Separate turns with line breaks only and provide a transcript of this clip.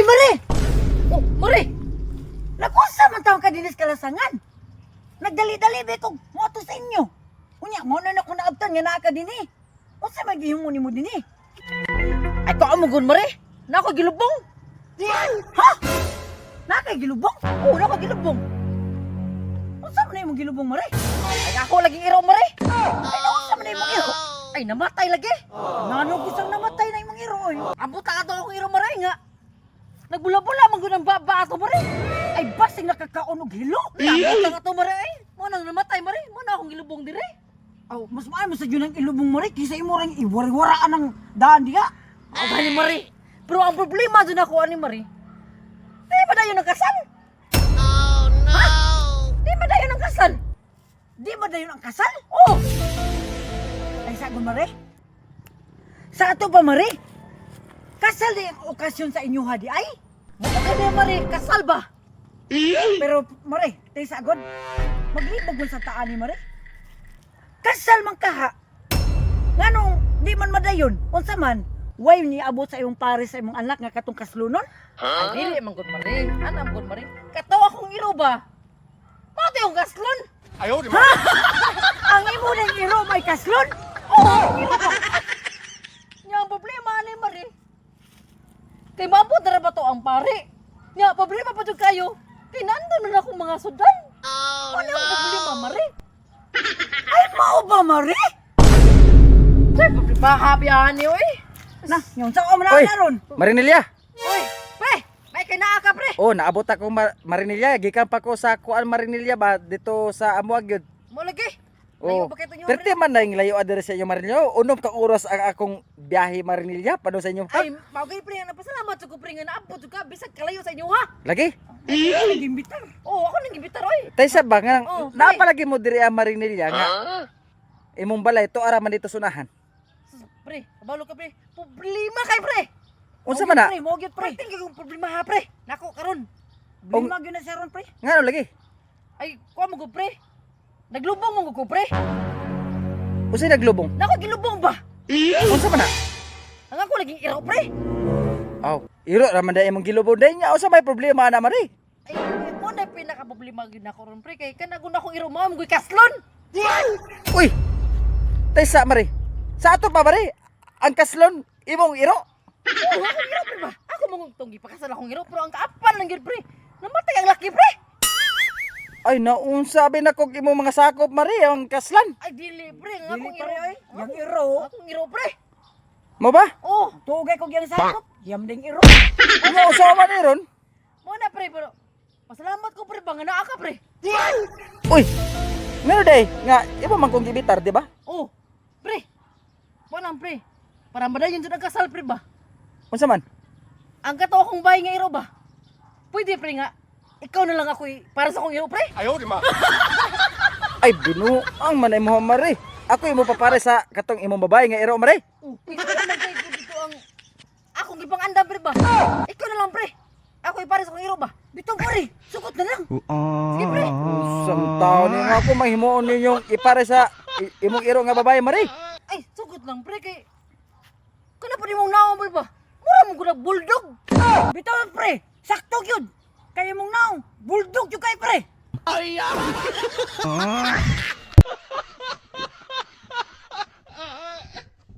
Mari!
Oh, Mari!
Nakusa man taong kadinis kalasangan. Nagdali-dali ba kong moto sa inyo. Unya, mo na ako naabtan nga naa ka dini. O sa magihimo ni mo dini?
Ay, ko amugon, Mari! Na ako gilubong!
Ha? Naa kay gilubong?
Oo, na ako gilubong!
O sa man imong gilubong, Mari?
Ay, ako laging iro, Mari!
Ay, o sa man imong iro?
Ay, namatay lagi!
Nano kusang namatay na imong iro, oy.
Ambot ka to akong iro, Mari, nga! Nagbula-bula, manggunang baba ato, Mari!
Ay, basing nakakaunog hilo.
Ambot ka to, Mari, ay! Mo nang namatay, Mari! Mo na akong gilubong dire!
Aw, mas maayo mo sa dyan ang ilubong, Mari. Kisa imo rin iwari-waraan ng daan diha.
Ako gani, Mari! Pero ang problema dyan ako, ani, Mari, di ba dayon ang kasal?
Oh no!
Di ba dayon ang kasal?
Di ba dayon ang kasal?
Oh!
Ay, sagon, Mari. Sa ato ba, Mari? Kasal di ang okasyon sa inyo, hadi ay?
Mata ka na, Mari! Kasal ba?
Pero, Mari, tayo sagod. Maglibog mo sa taan ni Mari. Kasal man kaha. Nganong, di man madayon. Unsa man, why ni abot sa imong pare sa imong anak nga katong kaslunon?
Ay, dili, manggod, Mari! Ano, manggod, Mari? Katawa akong iro ba? Mata yung kaslon!
Ang imo ng iro may kaslon?
Oo! Nya, ang problema, ani, Mari? Kay mabot na ba to ang pare? Nya, problema pa dyan kayo. Kay nandun na akong mga sudan.
Oh
Ano ang problema, Mari?
Ay, mao ba, Mari?
Sir, problema, happy, ani, oy!
Na, yung sa mo na
Oy,
naron.
Marinilla.
Oy, pre! May kay naa ka, pre!
Oh, naabot ako Marinilla. Gikan pa ko sa kuan Marinilla ba dito sa Amuag yun.
Mo lagi!
Oh.
Layo ba kayo to nyo,
Perti man na yung layo adere sa inyo Marinilla. Unom ka oras ang akong biyahe Marinilla pano sa inyo.
Ay, maugay, pre, nga napasalamat sa ko, pre, nga naabot ka, bisag kalayo sa inyo, ha?
Lagi?
Ay, gimbitar.
Oo, ako nang gibitar, oy!
Tay sa ba nga
Oh,
napalagi mo diri ang Marinilla nga. Imong balay to ara man dito sunahan.
Pre, kabalo ka, pre. Problema kay, pre!
Unsa man na?
Pre, mo gyud pre.
Pre, tingin kong problema, ha, pre! Nako, karon.
Lima gyud na sa ron, pre.
Ngano lagi?
Ay, kuha mo ko, pre. Naglubong mo ko, pre.
Unsay naglubong?
Nako, gilubong ba?
Unsa man na?
Ang ako naging iraw, pre.
Aw, iro ra man day imong gilubong day nya usa may problema na Mari.
Ay, mo na pinaka-problema gyud nako ron, pre. Kay kanagon akong iraw mo, mo kaslon.
Uy. Tay sa Mari. Sa ato pa Mari. Ang kaslon imong iro.
Oo, akong iraw, pre ba? Ako mong tunggi pakasal akong iraw, pero ang kaapan lang gyud, pre. Namatay ang laki, pre.
Ay naunsa sabi na kog imong mga sakop Mari ang kaslan.
Ay, dili, pre. Ang
Dili
akong
pare
iraw.
ay. Yang iro.
Akong iraw, pre.
Mo ba?
Oo,
Tugay ko gyang sakop. Yam ding iro.
Ano usawa ni ron?
mo na, pre, pero pasalamat ko, pre, ba nga naa ka, pre.
Uy. Ngano day nga imo man kong gibitar, di ba?
Oo, pre. Wanang, pre. Para madayon dyan ang kasal, pre, ba?
Unsa man?
Ang katawa kong bahay nga iro ba? Pwede, pre, nga. Ikaw na lang ako para sa kong iro, pre.
Ay binuang man imo Mari. Ako imo papare sa katong imong babae nga iro Mari.
Ikaw naman kayo dito ang akong gipang anda, pre, ba? Ikaw na lang, pre. Ako para sa kong iro ba?
Bitong pare. Sukot na lang.
Sige, pre.
Usang taon ni nga ako mahimuon ninyong ipare sa imong iro nga babae Mari.
Ay, sugot lang, pre, kay... Kana pa di mong naong, pre, ba? Mura mong guna bulldog.
Bitaw pre. Sakto gyud. Kaya mong naong. Bulldog yung kay pre.